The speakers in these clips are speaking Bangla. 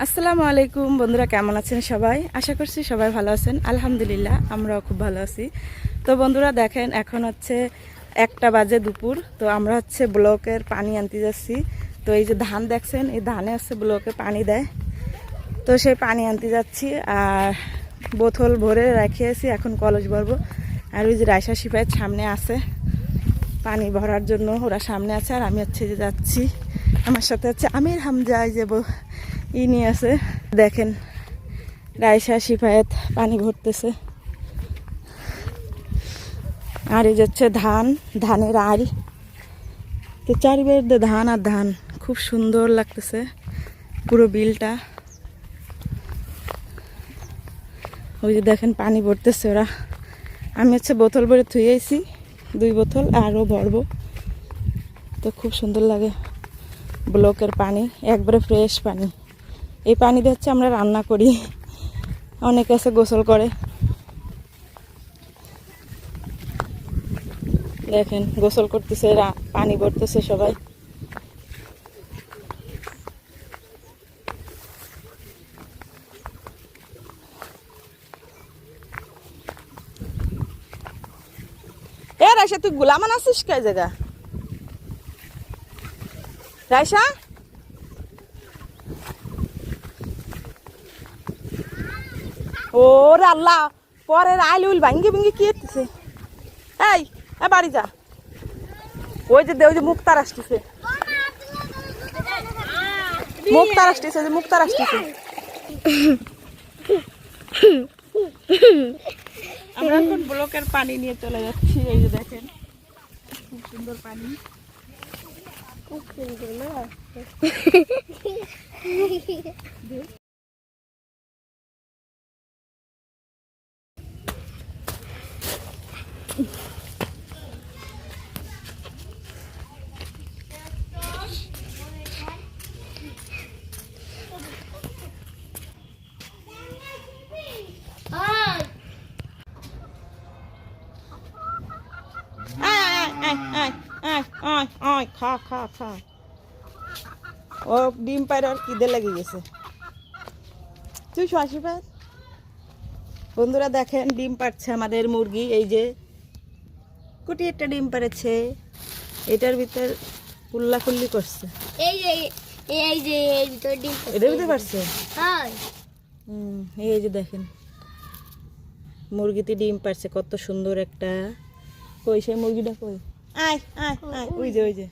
আসসালামু আলাইকুম বন্ধুরা, কেমন আছেন সবাই? আশা করছি সবাই ভালো আছেন। আলহামদুলিল্লাহ আমরাও খুব ভালো আছি। তো বন্ধুরা দেখেন, এখন হচ্ছে 1টা বাজে দুপুর। তো আমরা হচ্ছে ব্লকের পানি আনতে যাচ্ছি। তো এই যে ধান দেখছেন, এই ধানে হচ্ছে ব্লকে পানি দেয়। তো সেই পানি আনতে যাচ্ছি আর বোতল ভরে রেখেছি, এখন কলস ভরবো। আর ওই যে রায়সা সিপাহের সামনে আছে পানি ভরার জন্য, ওরা সামনে আছে আর আমি হচ্ছে যে যাচ্ছি। আমার সাথে হচ্ছে আমির হামজা যাব নিয়ে আছে। দেখেন রায়সা সিফায়েত পানি ভরতেছে। আর এই যাচ্ছে ধানের আড়ি। তো চারিবাড়িতে ধান আর ধান, খুব সুন্দর লাগতেছে পুরো বিলটা। ওই যে দেখেন পানি ভরতেছে ওরা। আমি হচ্ছে বোতল ভরে থুয়েছি, 2 বোতল আরও ভরবো। তো খুব সুন্দর লাগে ব্লকের পানি, একবারে ফ্রেশ পানি। এই পানি দিয়ে হচ্ছে আমরা রান্না করি, অনেকে আছে গোসল করে। দেখেন গোসল করতেছে, পানি ভরতেছে সবাই। এ রাইসা, তুই গুলামান আছিস কে জায়গা? রাইসা, ওরে আল্লাহ, পরের আইল উইল ভাঙ্গি ভেঙ্গি কি হচ্ছে? এই বাড়ি যা। ওই যে মুক্তার আসতেছে, মুক্তার আসতেছে, যে মুক্তার আসতেছে। আমরা এখন ব্লকের পানি নিয়ে চলে যাচ্ছি। এই যে দেখেন খুব সুন্দর পানি, খুব সুন্দর না? খা খা খা। ও ডিম পাইর আর খিদে লেগে গেছে। তুই শাশি পাই। বন্ধুরা দেখেন ডিম পাড়ছে আমাদের মুরগি। এই যে কুটি একটা ডিম পাড়েছে, এটার ভিতর কুল্লা কুল্লি করছে। এটার ভিতরে পারছে। এই যে দেখেন মুরগিতে ডিম পারছে, কত সুন্দর একটা। কই সেই মুরগিটা কই? আয় আয় আয়, ওই যে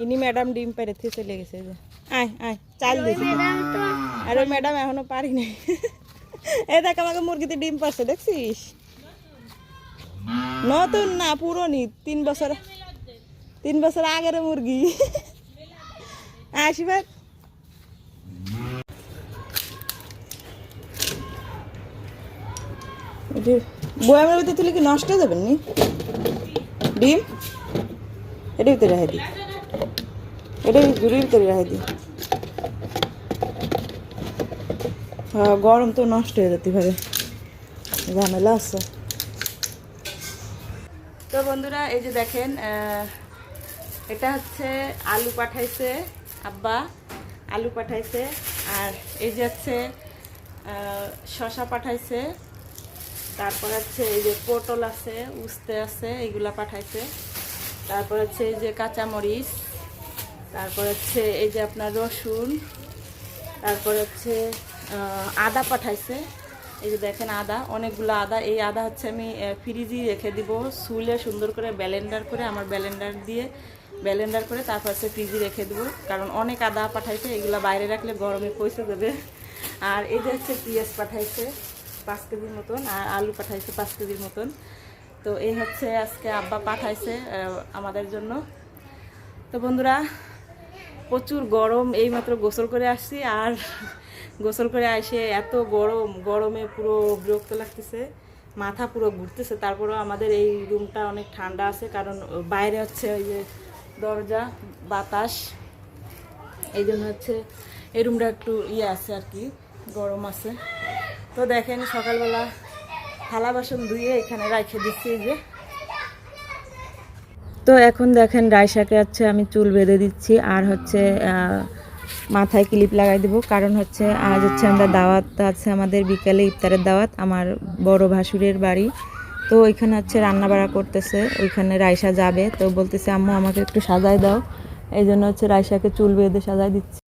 ইনি ম্যাডাম ডিম পারে চলে গেছে। আয় আয়, চাল দিয়েছি। আর ওই ম্যাডাম এখনো পারি নাই। এই দেখ আমাকে মুরগিতে ডিম পারছে, দেখছিস? নতুন না, পুরনি, 3 বছর আগের মুরগি। আসিবার বয়ামের ভিতরে তুলে কি নষ্ট হয়ে যাবেন নি ডিম? এটা ভিতরে রেখে দিই, এটা ঝুড়ির ভিতরে রেখে দিই। হ্যাঁ, গরম তো নষ্ট হয়ে যেতে পারে, ঝামেলা আছে। তো বন্ধুরা এই যে দেখেন, এটা হচ্ছে আলু পাঠাইছে আব্বা, আলু পাঠাইছে। আর এই যে হচ্ছে শসা পাঠাইছে। তারপর হচ্ছে এই যে পটল আছে, উস্তে আছে, এইগুলা পাঠাইছে। তারপর হচ্ছে এই যে কাঁচামরিচ, তারপর হচ্ছে এই যে আপনার রসুন, তারপর হচ্ছে আদা পাঠাইছে। এই যে দেখেন আদা, অনেকগুলো আদা। এই আদা হচ্ছে আমি ফ্রিজে রেখে দিব, সুলে সুন্দর করে ব্লেন্ডার করে, আমার ব্লেন্ডার করে তারপর হচ্ছে ফ্রিজে রেখে দেবো, কারণ অনেক আদা পাঠাইছে, এগুলো বাইরে রাখলে গরমে পয়সা দেবে। আর এই যে হচ্ছে পেঁয়াজ পাঠাইছে 5 কেজির মতন, আর আলু পাঠাইছে 5 কেজির মতন। তো এই হচ্ছে আজকে আব্বা পাঠাইছে আমাদের জন্য। তো বন্ধুরা প্রচুর গরম, এইমাত্র গোসল করে আসছি। আর গোসল করে আসে এত গরমে পুরো বিরক্ত লাগতেছে, মাথা পুরো ঘুরতেছে। তারপরেও আমাদের এই রুমটা অনেক ঠান্ডা আছে, কারণ বাইরে হচ্ছে ওই যে দরজা, বাতাস, এই জন্য হচ্ছে এই রুমটা একটু আছে আর কি, গরম আছে। তো দেখেন সকালবেলা থালা বাসন ধুয়ে এখানে রেখে দিচ্ছি। এই যে তো এখন দেখেন রায়সাকে হচ্ছে আমি চুল বেঁধে দিচ্ছি। আর হচ্ছে মাথায় ক্লিপ লাগাই দেবো, কারণ হচ্ছে আজ হচ্ছে আমরা দাওয়াত আছে, আমাদের বিকালে ইফতারের দাওয়াত, আমার বড় ভাসুরের বাড়ি। তো ওইখানে হচ্ছে রান্না বাড়া করতেছে, ওইখানে রাইসা যাবে। তো বলতেছে আম্মু আমাকে একটু সাজায় দাও, এই জন্য হচ্ছে রাইসাকে চুল বেঁধে সাজায় দিচ্ছি।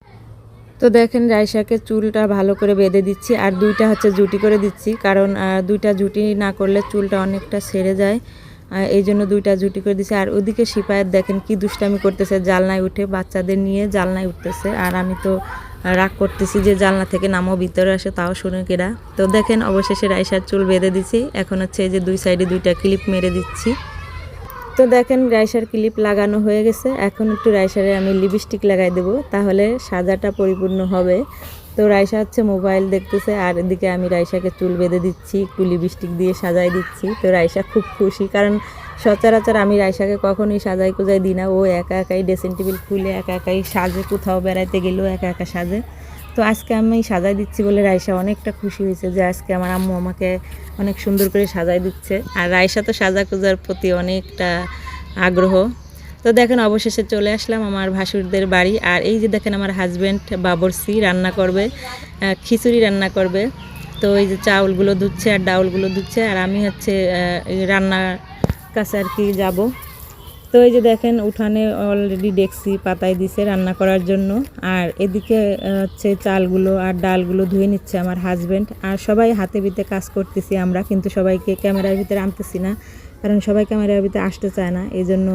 তো দেখেন রাইসাকে চুলটা ভালো করে বেঁধে দিচ্ছি, আর দুইটা হচ্ছে জুটি করে দিচ্ছি, কারণ দুইটা জুটি না করলে চুলটা অনেকটা ছেড়ে যায়, এই জন্য দুইটা জুটি করে দিচ্ছি। আর ওদিকে সিপায়ের দেখেন কি দুষ্টামি করতেছে, জালনায় উঠে বাচ্চাদের নিয়ে জালনায় উঠতেছে, আর আমি তো রাগ করতেছি যে জালনা থেকে নামো, ভিতরে আসে, তাও শুনে কেরা। তো দেখেন অবশেষে রাইসার চুল বেঁধে দিচ্ছি, এখন হচ্ছে এই যে দুই সাইডে দুইটা ক্লিপ মেরে দিচ্ছি। তো দেখেন রাইসার ক্লিপ লাগানো হয়ে গেছে, এখন একটু রাইসারে আমি লিপস্টিক লাগাই দেবো, তাহলে সাজাটা পরিপূর্ণ হবে। তো রাইসা হচ্ছে মোবাইল দেখতেছে, আর এদিকে আমি রাইসাকে চুল বেঁধে দিচ্ছি, একটু লিপস্টিক দিয়ে সাজাই দিচ্ছি। তো রাইসা খুব খুশি, কারণ সচরাচর আমি রাইসাকে কখনোই সাজাই কুজাই দিই না, ও একা একাই ড্রেসিং টেবিল খুলে একা একাই সাজে, কোথাও বেড়াইতে গেলেও একা একা সাজে। তো আজকে আমি সাজাই দিচ্ছি বলে রাইসা অনেকটা খুশি হয়েছে যে আজকে আমার আম্মু আমাকে অনেক সুন্দর করে সাজাই দিচ্ছে। আর রাইসা তো সাজা কুজার প্রতি অনেকটা আগ্রহ। তো দেখেন অবশেষে চলে আসলাম আমার ভাসুরদের বাড়ি, আর এই যে দেখেন আমার হাজব্যান্ড বাবরসি রান্না করবে, খিচুড়ি রান্না করবে। তো এই যে চাউলগুলো ধুচ্ছে আর ডাউলগুলো ধুচ্ছে, আর আমি হচ্ছে রান্নার কাছে আর কি যাবো। তো এই যে দেখেন উঠানে অলরেডি ডেকসি পাতায় দিছে রান্না করার জন্য, আর এদিকে হচ্ছে চালগুলো আর ডালগুলো ধুয়ে নিচ্ছে আমার হাজব্যান্ড। আর সবাই হাতে বিতে কাজ করতেছি আমরা, কিন্তু সবাইকে ক্যামেরার ভিতরে আনতেছি না, কারণ সবাই ক্যামেরার ভিতরে আসতে চায় না, এই জন্য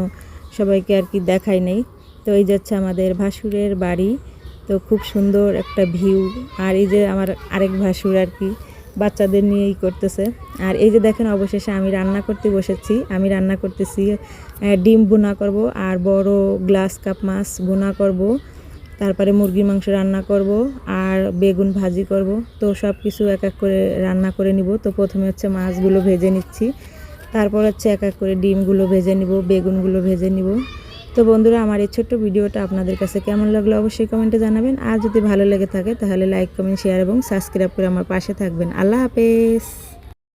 সবাইকে আর কি দেখাই নেই। তো এই যাচ্ছে আমাদের ভাসুরের বাড়ি, তো খুব সুন্দর একটা ভিউ। আর এই যে আমার আরেক ভাসুর আর কি বাচ্চাদের নিয়েই করতেছে। আর এই যে দেখেন অবশেষে আমি রান্না করতে বসেছি, আমি রান্না করতেছি ডিম ভুনা করব, আর বড় গ্লাস কাপ মাছ ভুনা করব, তারপরে মুরগির মাংস রান্না করব, আর বেগুন ভাজি করব। তো সব কিছু এক এক করে রান্না করে নিব। তো প্রথমে হচ্ছে মাছগুলো ভেজে নিচ্ছি, তারপর হচ্ছে এক এক করে ডিমগুলো ভেজে নিব, বেগুনগুলো ভেজে নিব। তো বন্ধুরা আমার এই ছোট্ট ভিডিওটা আপনাদের কাছে কেমন লাগলো অবশ্যই কমেন্টে জানাবেন, আর যদি ভালো লেগে থাকে তাহলে লাইক কমেন্ট শেয়ার এবং সাবস্ক্রাইব করে আমার পাশে থাকবেন। আল্লাহ হাফেজ।